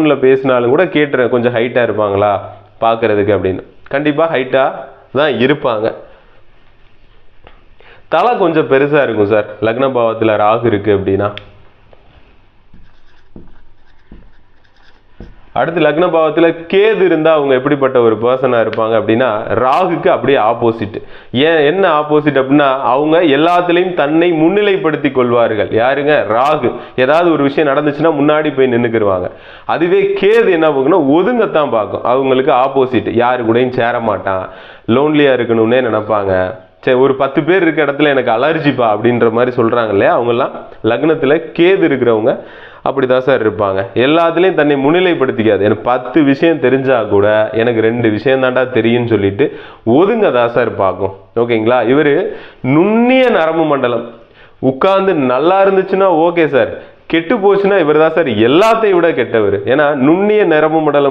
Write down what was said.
ஃபோனில் பேசினாலும் கூட கேட்டுறேன் கொஞ்சம் ஹைட்டாக இருப்பாங்களா பார்க்குறதுக்கு அப்படின்னு. கண்டிப்பாக ஹைட்டாக தான் இருப்பாங்க. தலை கொஞ்சம் பெருசாக இருக்கும் சார் லக்ன பாவத்தில் ராகு இருக்குது அப்படின்னா. அடுத்து லக்ன பாவத்தில் கேது இருந்தால் அவங்க எப்படிப்பட்ட ஒரு பர்சனாக இருப்பாங்க அப்படின்னா ராகுக்கு அப்படியே ஆப்போசிட். என்ன ஆப்போசிட் அப்படின்னா அவங்க எல்லாத்துலேயும் தன்னை முன்னிலைப்படுத்தி கொள்வார்கள். யாருங்க? ராகு. ஏதாவது ஒரு விஷயம் நடந்துச்சுன்னா முன்னாடி போய் நின்றுக்குருவாங்க. அதுவே கேது என்ன பார்க்கணும்னா ஒதுங்கத்தான் பார்க்கும். அவங்களுக்கு ஆப்போசிட். யாரு கூடயும் சேர மாட்டான், லோன்லியாக இருக்கணும்னே நினைப்பாங்க. சரி, ஒரு 10 பேர் இருக்க இடத்துல எனக்கு அலர்ஜிப்பா அப்படின்ற மாதிரி சொல்கிறாங்க இல்லையா, அவங்கெல்லாம் லக்னத்தில் கேது இருக்கிறவங்க அப்படிதான் சார் இருப்பாங்க. எல்லாத்துலேயும் தன்னை முன்னிலைப்படுத்திக்காது. எனக்கு 10 விஷயம் தெரிஞ்சா கூட எனக்கு 2 விஷயம் தாண்டா தெரியும்னு சொல்லிட்டு ஒதுங்கதான் சார் பார்க்கும். ஓகேங்களா? இவர் நுண்ணிய நரம்பு மண்டலம். உட்கார்ந்து நல்லா இருந்துச்சுன்னா ஓகே சார், கெட்டு போச்சுன்னா இவர் தான் சார் எல்லாத்தையும் விட கெட்டவர். ஏன்னா நுண்ணிய நரம்பு மண்டலம்